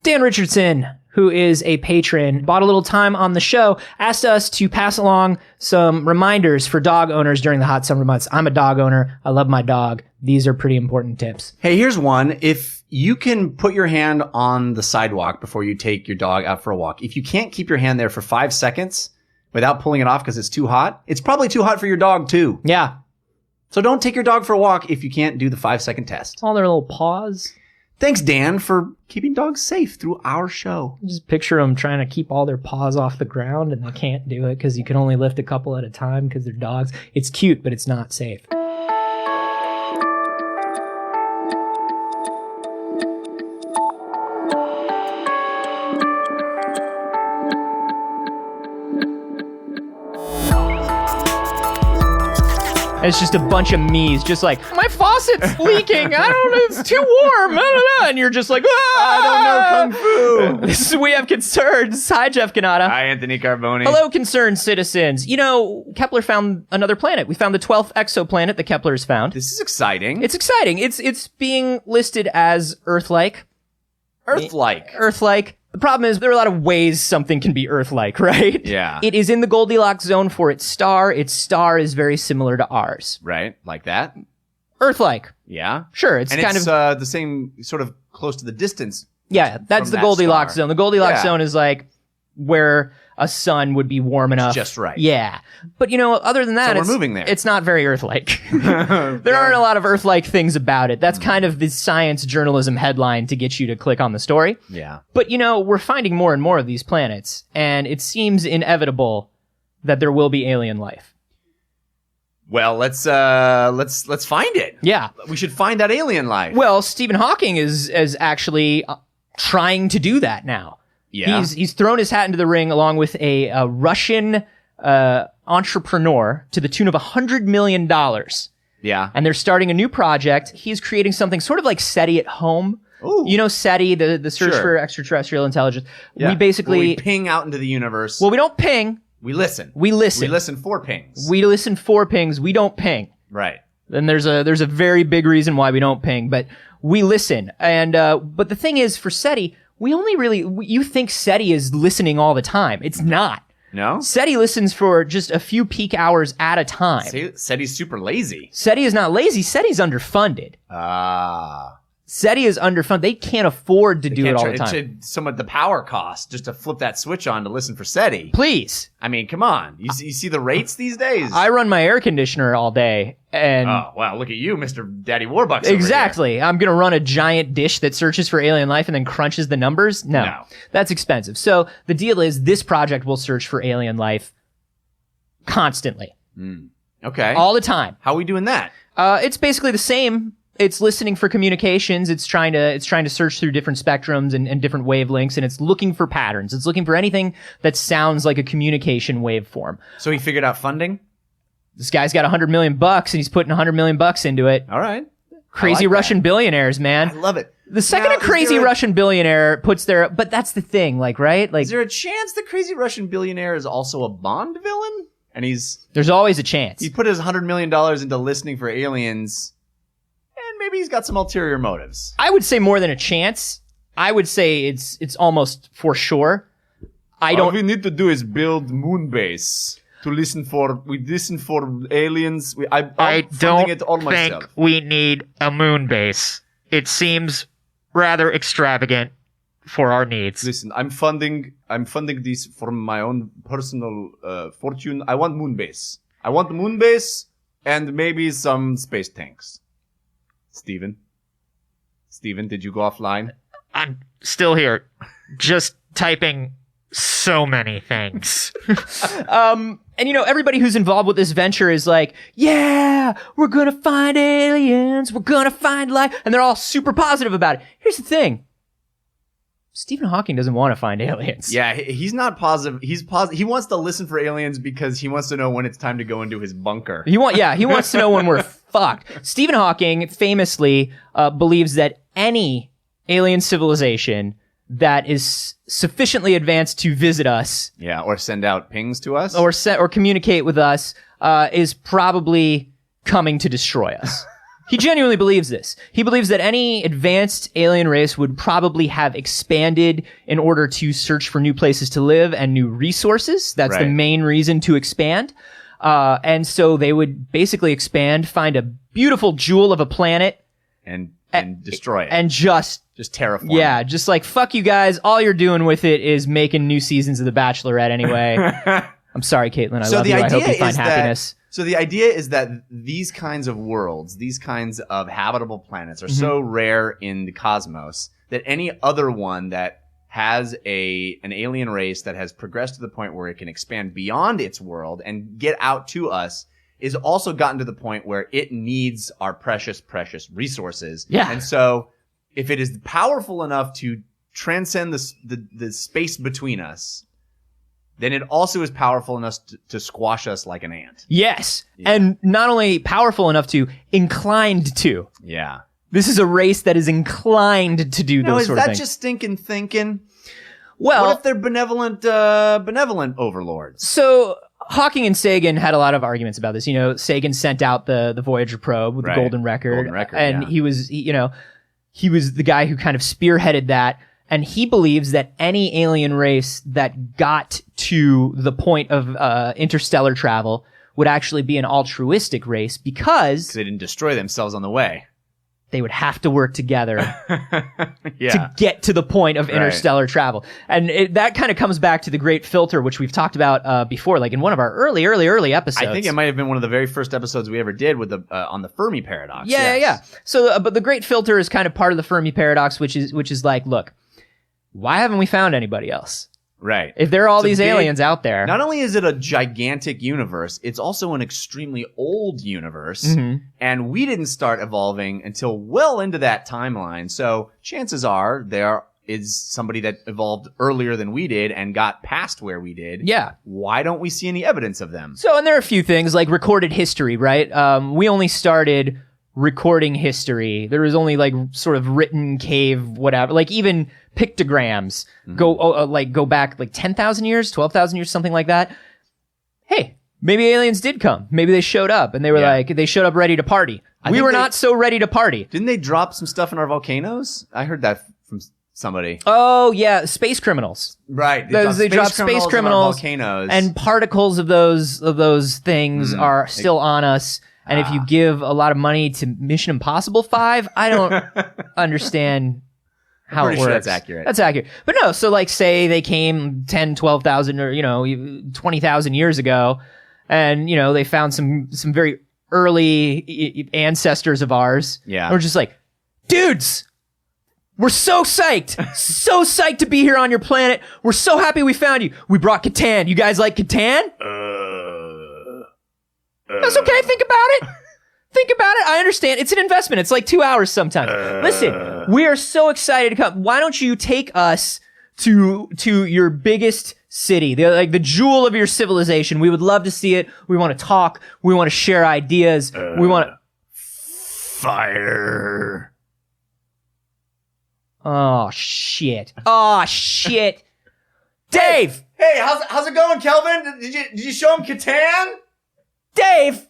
Dan Richardson, who is a patron, bought a little time on the show, asked us to pass along some reminders for dog owners during the hot summer months. I'm a dog owner. I love my dog. These are pretty important tips. Hey, here's one. If you can put your hand on the sidewalk before you take your dog out for a walk, if you can't keep your hand there for 5 seconds without pulling it off because it's too hot, it's probably too hot for your dog too. Yeah. So don't take your dog for a walk if you can't do the 5-second test. All their little paws. Thanks, Dan, for keeping dogs safe through our show. Just picture them trying to keep all their paws off the ground, and they can't do it because you can only lift a couple at a time because they're dogs. It's cute, but it's not safe. It's just a bunch of me's, just like, my faucet's leaking. I don't know, it's too warm. And you're just like, I don't know Kung Fu. This is We Have Concerns. Hi, Jeff Cannata. Hi, Anthony Carboni. Hello, concerned citizens. You know, Kepler found another planet. We found the 12th exoplanet that Kepler's found. This is exciting. It's exciting. It's being listed as Earth-like. Earth-like. Earth-like. The problem is there are a lot of ways something can be Earth-like, right? Yeah. It is in the Goldilocks zone for its star. Its star is very similar to ours. Right, like that. Earth-like. Yeah. Sure, it's kind of the same, sort of close to the distance. Yeah, that's the that Goldilocks star. zone. The Goldilocks zone is like where a sun would be warm enough. Just right. Yeah. But, you know, other than that, So we're moving there. It's not very Earth-like. There aren't a lot of Earth-like things about it. That's kind of the science journalism headline to get you to click on the story. Yeah. But, you know, we're finding more and more of these planets, and it seems inevitable that there will be alien life. Well, let's find it. Yeah. We should find that alien life. Well, Stephen Hawking is actually trying to do that now. Yeah. He's thrown his hat into the ring along with a Russian entrepreneur to the tune of $100 million. Yeah. And they're starting a new project. He's creating something sort of like SETI at home. Ooh. You know SETI, the search Sure. for extraterrestrial intelligence. Yeah. We basically... Where we ping out into the universe. Well, we don't ping. We listen. We listen. We listen for pings. We listen for pings. We don't ping. Right. And there's a very big reason why we don't ping, but we listen. And but the thing is, for SETI, we only really... You think SETI is listening all the time. It's not. No? SETI listens for just a few peak hours at a time. SETI's super lazy. SETI is not lazy. SETI's underfunded. SETI is underfunded. They can't afford to do it all the time. It's somewhat the power cost just to flip that switch on to listen for SETI. Please. I mean, come on. You see the rates these days? I run my air conditioner all day. And oh, wow. Look at you, Mr. Daddy Warbucks. Exactly. I'm going to run a giant dish that searches for alien life and then crunches the numbers? No. That's expensive. So the deal is this project will search for alien life constantly. Okay. All the time. How are we doing that? It's basically the same. It's listening for communications. It's trying to search through different spectrums and different wavelengths, and it's looking for patterns. It's looking for anything that sounds like a communication waveform. So he figured out funding? This guy's got $100 million and he's putting $100 million into it. All right. Crazy Russian billionaires, man. I love it. The second a crazy Russian billionaire puts their... But that's the thing, like, right? Like, is there a chance the crazy Russian billionaire is also a Bond villain? And there's always a chance. He put his $100 million into listening for aliens, and maybe he's got some ulterior motives. I would say more than a chance. I would say it's almost for sure. All we need to do is build moon base to listen for aliens. I don't it all myself. think we need a moon base. It seems rather extravagant for our needs. Listen, I'm funding this from my own personal fortune. I want moon base. I want the moon base and maybe some space tanks. Steven, did you go offline? I'm still here, just typing so many things. And you know, everybody who's involved with this venture is like, yeah, we're gonna find aliens, we're gonna find life, and they're all super positive about it. Here's the thing. Stephen Hawking doesn't want to find aliens. Yeah, he's not positive. He's positive. He wants to listen for aliens because he wants to know when it's time to go into his bunker. He wants to know when we're fucked. Stephen Hawking famously believes that any alien civilization that is sufficiently advanced to visit us, or send out pings to us, or communicate with us, is probably coming to destroy us. He genuinely believes this. He believes that any advanced alien race would probably have expanded in order to search for new places to live and new resources. That's the main reason to expand. And so they would basically expand, find a beautiful jewel of a planet, and destroy it. And just terraform. Yeah, just like, fuck you guys. All you're doing with it is making new seasons of The Bachelorette anyway. I'm sorry, Caitlin. I love you. I hope you find happiness. So the idea is that these kinds of worlds, these kinds of habitable planets are so rare in the cosmos that any other one that has an alien race that has progressed to the point where it can expand beyond its world and get out to us is also gotten to the point where it needs our precious, precious resources. Yeah. And so if it is powerful enough to transcend the space between us, then it also is powerful enough to squash us like an ant. Yes. Yeah. And not only powerful enough to, inclined to. Yeah. This is a race that is inclined to do those sort of things. Is that just stinking thinking? Well, what if they're benevolent overlords? So Hawking and Sagan had a lot of arguments about this. You know, Sagan sent out the Voyager probe with the Golden Record. And he was the guy who kind of spearheaded that. And he believes that any alien race that got to the point of interstellar travel would actually be an altruistic race because they didn't destroy themselves on the way. They would have to work together to get to the point of interstellar travel. And that kind of comes back to the Great Filter, which we've talked about before, like in one of our early episodes. I think it might have been one of the very first episodes we ever did with on the Fermi paradox. Yeah. So, but the Great Filter is kind of part of the Fermi paradox, which is like, look, why haven't we found anybody else? Right. If there are all these aliens out there. Not only is it a gigantic universe, it's also an extremely old universe. Mm-hmm. And we didn't start evolving until well into that timeline. So chances are there is somebody that evolved earlier than we did and got past where we did. Yeah. Why don't we see any evidence of them? So, and there are a few things like recorded history, right? We only started recording history. There was only like sort of written cave, whatever, like even pictograms go back like 10,000 years, 12,000 years, something like that. Hey, maybe aliens did come. Maybe they showed up and they were they showed up ready to party. We were not so ready to party. Didn't they drop some stuff in our volcanoes? I heard that from somebody. Oh yeah, space criminals. Right. They dropped space criminals volcanoes. And particles of those things are still on us. And if you give a lot of money to Mission Impossible 5, I don't understand how it works. Sure that's accurate. That's accurate. But no, so like say they came 10, 12,000 or, 20,000 years ago and, they found some very early ancestors of ours. Yeah. And we're just like, dudes, we're so psyched. So psyched to be here on your planet. We're so happy we found you. We brought Catan. You guys like Catan? That's okay. Think about it. I understand. It's an investment. It's like 2 hours sometimes. Listen, we are so excited to come. Why don't you take us to your biggest city, the jewel of your civilization? We would love to see it. We want to talk. We want to share ideas. We want to fire. Oh shit. Dave. Hey, how's it going, Kelvin? Did you show him Catan? Dave,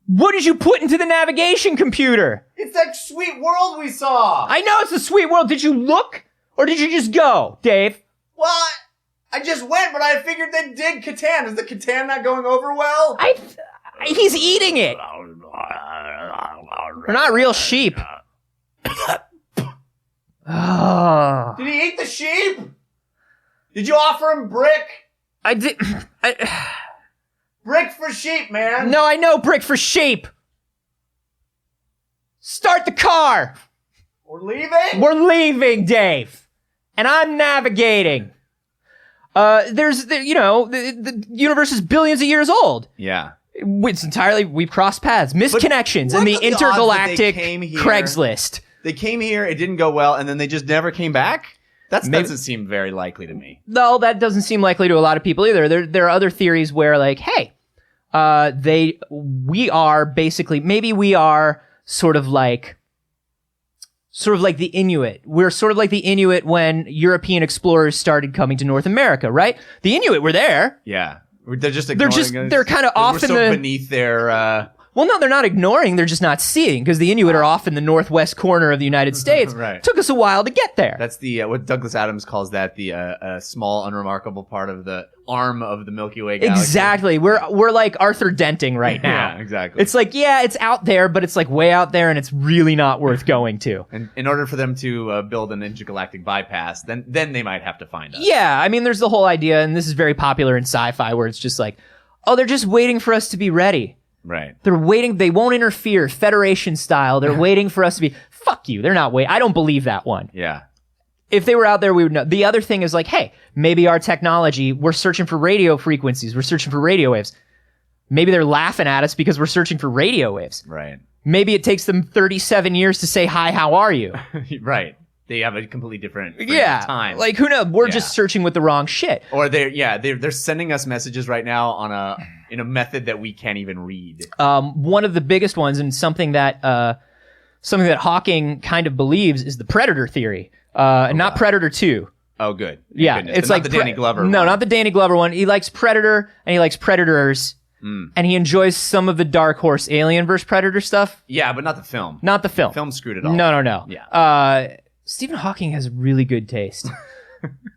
what did you put into the navigation computer? It's that sweet world we saw. I know it's a sweet world. Did you look or did you just go, Dave? Well, I just went, but I figured they'd dig Catan. Is the Catan not going over well? He's eating it. They're not real sheep. Oh. Did he eat the sheep? Did you offer him brick? I did. Brick for sheep, man. No, I know brick for sheep. Start the car. We're leaving? We're leaving, Dave. And I'm navigating. The universe is billions of years old. Yeah. It's entirely, we've crossed paths. Misconnections in the intergalactic Craigslist. They came here, it didn't go well, and then they just never came back? That doesn't seem very likely to me. No, that doesn't seem likely to a lot of people either. There are other theories where, like, hey, we are sort of like the Inuit. We're sort of like the Inuit when European explorers started coming to North America, right? The Inuit were there. Yeah. They're just ignoring us. They're kind of off we're so beneath their... Well, no, they're not ignoring. They're just not seeing because the Inuit are off in the northwest corner of the United States. Right. Took us a while to get there. That's the what Douglas Adams calls that the small, unremarkable part of the arm of the Milky Way galaxy. Exactly. We're like Arthur Denting right now. Yeah, exactly. It's like, yeah, it's out there, but it's like way out there, and it's really not worth going to. And in order for them to build an intergalactic bypass, then they might have to find us. Yeah, I mean, there's the whole idea, and this is very popular in sci-fi, where it's just like, oh, they're just waiting for us to be ready. Right. They're waiting. They won't interfere, Federation style. They're waiting for us to be. Fuck you. They're not waiting. I don't believe that one. Yeah. If they were out there, we would know. The other thing is like, hey, maybe our technology, we're searching for radio frequencies. We're searching for radio waves. Maybe they're laughing at us because we're searching for radio waves. Right. Maybe it takes them 37 years to say, hi, how are you? Right. They have a completely different time. Like, who knows? We're just searching with the wrong shit. Or they're sending us messages right now on in a method that we can't even read. One of the biggest ones, and something that Hawking kind of believes, is the Predator theory. Not Predator 2. Oh, good. Yeah, goodness. it's Not like the Danny Glover. No, one. not the Danny Glover one. He likes Predator and he likes Predators, and he enjoys some of the Dark Horse Alien vs. Predator stuff. Yeah, but not the film. Not the film. The film screwed it all. No. Yeah. Stephen Hawking has really good taste.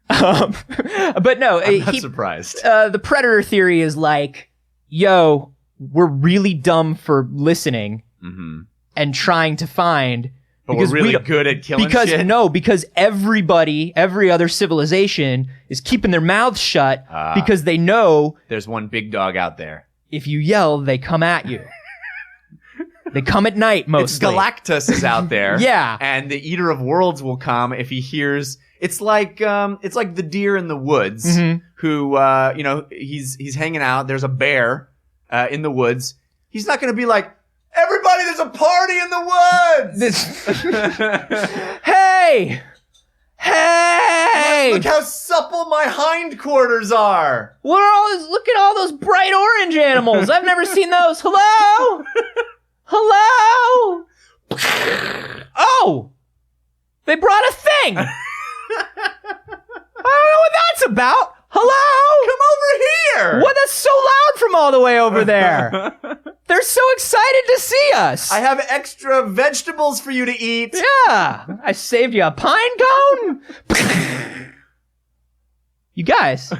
But no, I'm not surprised. The Predator theory is like, yo, we're really dumb for listening and trying to find. But we're really good at killing shit? Because every other civilization is keeping their mouths shut because they know there's one big dog out there. If you yell, they come at you. They come at night mostly. Galactus is out there. Yeah. And the Eater of Worlds will come if he hears. It's like the deer in the woods who he's hanging out. There's a bear in the woods. He's not going to be like, everybody, there's a party in the woods. Hey! Look how supple my hindquarters are. Look at all those bright orange animals. I've never seen those. Hello? Hello? Oh! They brought a thing! I don't know what that's about. Hello? Come over here! What? That's so loud from all the way over there. They're so excited to see us. I have extra vegetables for you to eat. Yeah. I saved you a pine cone. You guys.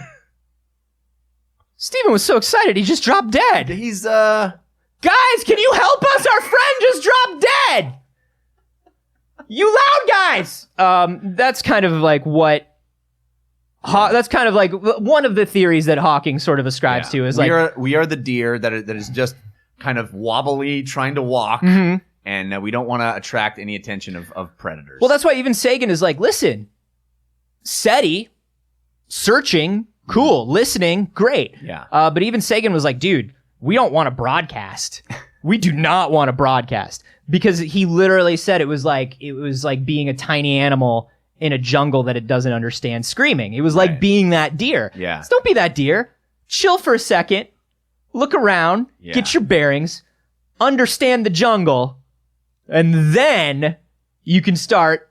Steven was so excited he just dropped dead. He's, Guys, can you help us? Our friend just dropped dead. You loud guys. That's kind of like what... that's kind of like one of the theories that Hawking sort of ascribes to is we are the deer that is just kind of wobbly trying to walk, and we don't want to attract any attention of predators. Well, that's why even Sagan is like, listen, SETI, searching, cool, listening, great. Yeah. But even Sagan was like, dude, we don't want to broadcast. We do not want to broadcast, because he literally said it was like being a tiny animal in a jungle that it doesn't understand screaming. It was like being that deer. Yeah. So don't be that deer. Chill for a second. Look around. Yeah. Get your bearings. Understand the jungle. And then you can start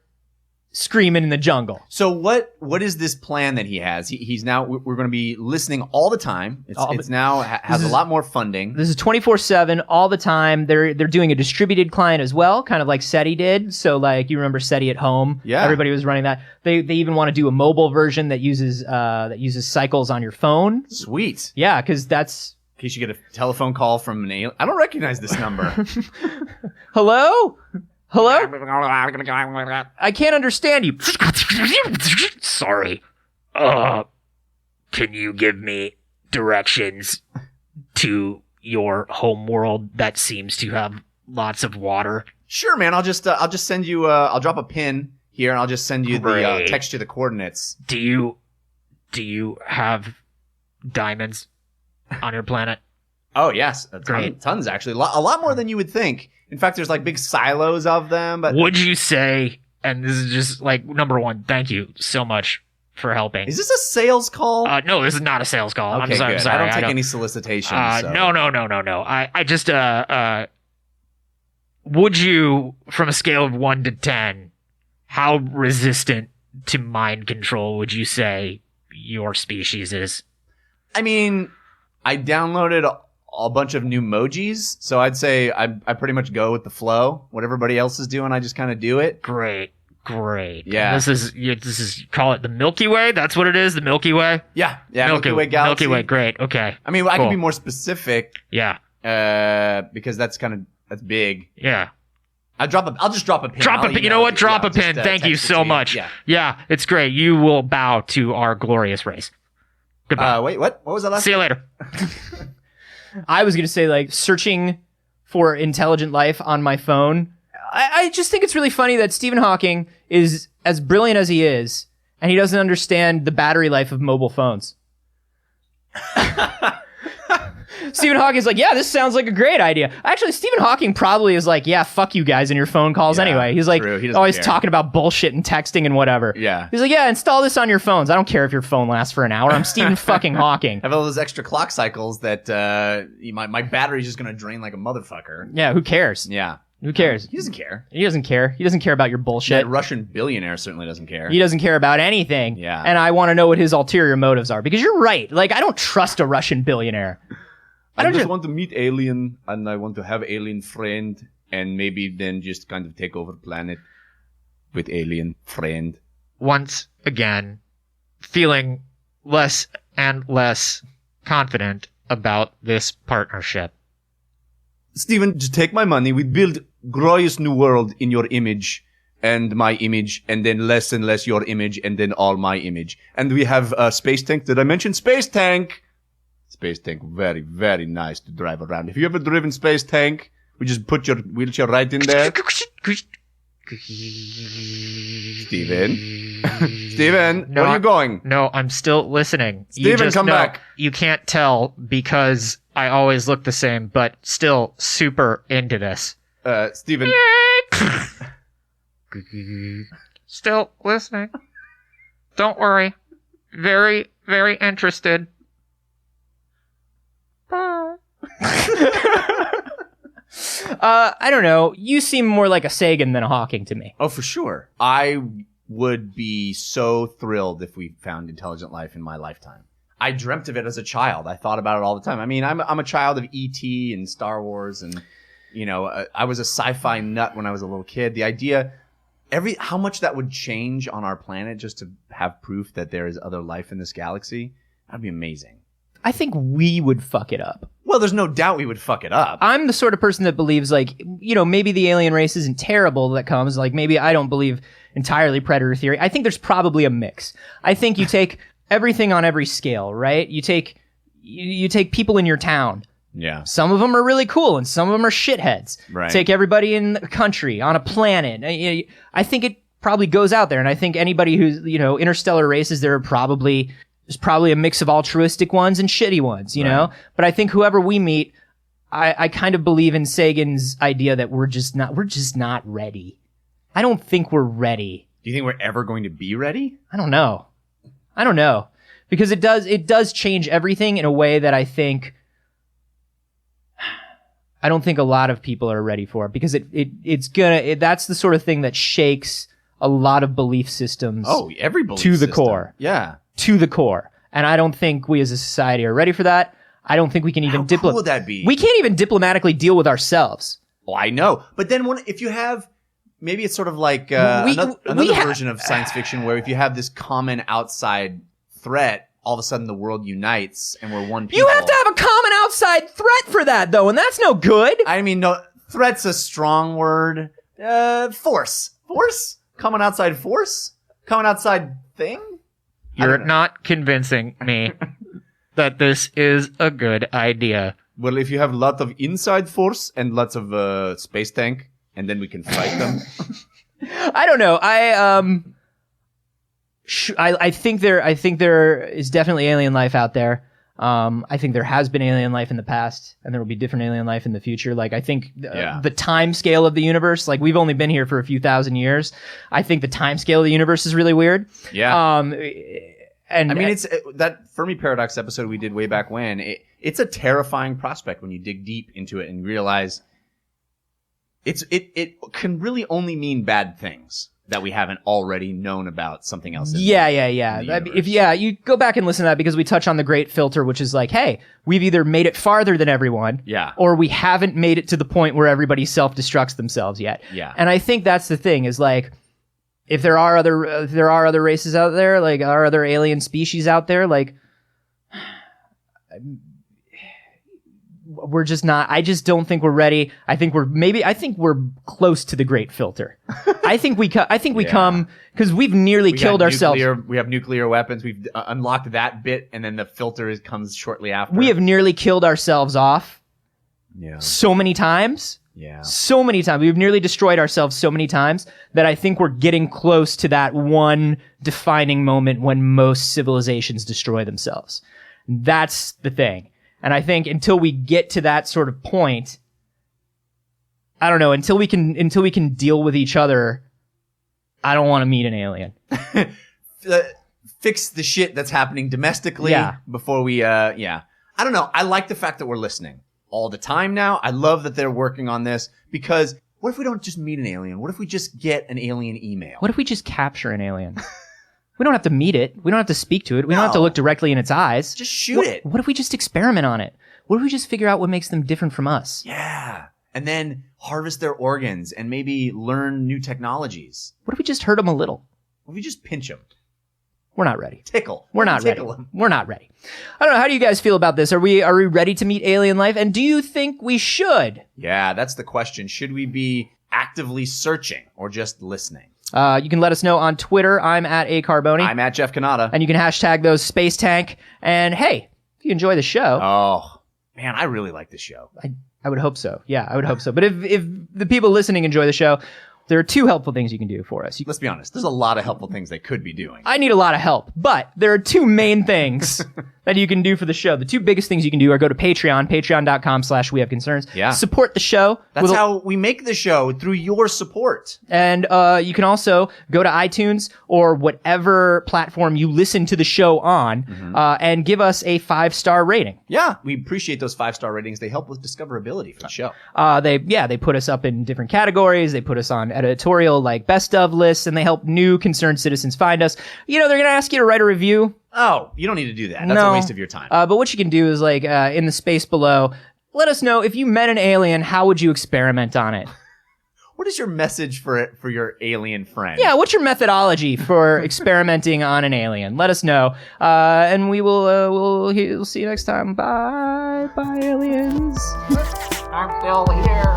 screaming in the jungle. So what is this plan that he has? He's now, we're going to be listening all the time. It's now has a lot more funding. This is 24/7 all the time. They're doing a distributed client as well, kind of like SETI did. So like you remember SETI at home. Yeah. Everybody was running that. They even want to do a mobile version that uses cycles on your phone. Sweet. Yeah, because that's in case you get a telephone call from an alien. I don't recognize this number. Hello? I can't understand you. Sorry. Can you give me directions to your home world that seems to have lots of water? Sure, man. I'll just send you. I'll drop a pin here, and I'll just send you the text you the coordinates. Do you have diamonds on your planet? Oh yes, Great. Tons actually. A lot more than you would think. In fact, there's like big silos of them. But would you say? And this is just like number one. Thank you so much for helping. Is this a sales call? No, this is not a sales call. Okay, I'm sorry. good. I don't take any solicitation. So. No. I just would you, from a scale of 1 to 10, how resistant to mind control would you say your species is? I mean, I downloaded a bunch of new emojis. So I'd say I pretty much go with the flow. What everybody else is doing, I just kind of do it. Great. Yeah. This is call it the Milky Way. That's what it is. The Milky Way. Yeah. Milky Way galaxy. Milky Way. Great. Okay. I mean, I Cool. can be more specific. Yeah. Because that's big. Yeah. I'll just drop a pin. Drop a pin. You know what? Drop a pin. Thank you so much. Yeah. It's great. You will bow to our glorious race. Goodbye. Wait, what? What was that last? See you later. I was going to say, like, searching for intelligent life on my phone. I just think it's really funny that Stephen Hawking is as brilliant as he is, and he doesn't understand the battery life of mobile phones. Stephen Hawking's like, yeah, this sounds like a great idea. Actually, Stephen Hawking probably is like, yeah, fuck you guys and your phone calls anyway. He's like, true. He doesn't always care. talking about bullshit and texting and whatever. Yeah. He's like, yeah, install this on your phones. I don't care if your phone lasts for an hour. I'm Stephen fucking Hawking. I have all those extra clock cycles that my battery's just gonna drain like a motherfucker. Yeah, who cares? Yeah. Who cares? He doesn't care. He doesn't care. He doesn't care about your bullshit. That Russian billionaire certainly doesn't care. He doesn't care about anything. Yeah. And I want to know what his ulterior motives are, because you're right. Like, I don't trust a Russian billionaire. I just want to meet alien, and I want to have alien friend, and maybe then just kind of take over planet with alien friend. Once again, feeling less and less confident about this partnership. Steven, just take my money. We build glorious new world in your image and my image, and then less and less your image, and then all my image. And we have a space tank. Did I mention space tank? Space tank, very, very nice to drive around. Have you ever driven space tank? We just put your wheelchair right in there. Steven? Steven, No, where are you going? No, I'm still listening. Steven, come back. You can't tell because I always look the same, but still super into this. Steven. Still listening. Don't worry. Very, very interested. Bye. I don't know. You seem more like a Sagan than a Hawking to me. Oh, for sure. I would be so thrilled if we found intelligent life in my lifetime. I dreamt of it as a child. I thought about it all the time. I mean, I'm a child of E.T. and Star Wars, and I was a sci-fi nut when I was a little kid. The idea, how much that would change on our planet just to have proof that there is other life in this galaxy, that'd be amazing. I think we would fuck it up. Well, there's no doubt we would fuck it up. I'm the sort of person that believes, like, maybe the alien race isn't terrible that comes. Like, maybe I don't believe entirely predator theory. I think there's probably a mix. I think you take everything on every scale, right? You take people in your town. Yeah. Some of them are really cool and some of them are shitheads. Right. Take everybody in the country, on a planet. I think it probably goes out there. And I think anybody who's, interstellar races, there's probably a mix of altruistic ones and shitty ones, you know? But I think whoever we meet, I kind of believe in Sagan's idea that we're just not ready. I don't think we're ready. Do you think we're ever going to be ready? I don't know. Because it does change everything in a way that I don't think a lot of people are ready for, because that's the sort of thing that shakes a lot of belief systems. Oh, every belief to the system. core. Yeah. To the core. And I don't think we as a society are ready for that. I don't think we can even How cool would that be? We can't even diplomatically deal with ourselves. Oh, I know. But then if you have, maybe it's sort of like another version of science fiction where if you have this common outside threat, all of a sudden the world unites and we're one people. You have to have a common outside threat for that, though, and that's no good. I mean, no, threat's a strong word. Force. Common outside force? Common outside thing? You're not convincing me that this is a good idea. Well, if you have a lot of inside force and lots of space tank, and then we can fight them. I don't know. I think there is definitely alien life out there. I think there has been alien life in the past, and there will be different alien life in the future. Like, I think the time scale of the universe, like, we've only been here for a few thousand years. I think the time scale of the universe is really weird. Yeah. And I mean, it's that Fermi paradox episode we did way back when. It's a terrifying prospect when you dig deep into it and realize it can really only mean bad things. that we haven't already known about something else. Yeah. universe. You go back and listen to that because we touch on the great filter, which is like, hey, we've either made it farther than everyone, or we haven't made it to the point where everybody self-destructs themselves yet. Yeah. And I think that's the thing is like, if there are other races out there, like are other alien species out there, like we're just not. I just don't think we're ready. I think we're close to the great filter. I think we come because we've nearly killed ourselves. We have nuclear weapons. We've unlocked that bit, and then the filter comes shortly after. We have nearly killed ourselves off. Yeah. So many times. Yeah. So many times. We've nearly destroyed ourselves so many times that I think we're getting close to that one defining moment when most civilizations destroy themselves. That's the thing. And I think until we get to that sort of point, I don't know, until we can deal with each other, I don't want to meet an alien. Fix the shit that's happening domestically before we I don't know. I like the fact that we're listening all the time now. I love that they're working on this because what if we don't just meet an alien? What if we just get an alien email? What if we just capture an alien? We don't have to meet it. We don't have to speak to it. We don't have to look directly in its eyes. Just shoot it. What if we just experiment on it? What if we just figure out what makes them different from us? Yeah. And then harvest their organs and maybe learn new technologies. What if we just hurt them a little? What if we just pinch them? We're not ready. Tickle. We're not ready. Tickle them. We're not ready. I don't know. How do you guys feel about this? Are we ready to meet alien life? And do you think we should? Yeah, that's the question. Should we be actively searching or just listening? You can let us know on Twitter. I'm at @Carboni. I'm at Jeff Canada. And you can hashtag those Space Tank. And hey, if you enjoy the show. Oh, man, I really like this show. I would hope so. Yeah, I would hope so. But if the people listening enjoy the show, there are two helpful things you can do for us. Let's be honest. There's a lot of helpful things they could be doing. I need a lot of help, but there are two main things that you can do for the show. The two biggest things you can do are go to Patreon, patreon.com/wehaveconcerns. Yeah. Support the show. That's how we make the show, through your support. And you can also go to iTunes or whatever platform you listen to the show on and give us a 5-star rating. Yeah, we appreciate those 5-star ratings. They help with discoverability for the show. They put us up in different categories. They put us on editorial like best of lists, and they help new concerned citizens find us. You know, they're going to ask you to write a review. Oh, you don't need to do that. That's a waste of your time. But what you can do is like in the space below, let us know if you met an alien, how would you experiment on it? What is your message for your alien friend? Yeah, what's your methodology for experimenting on an alien? Let us know. And we'll see you next time. Bye. Bye, aliens. I'm still here.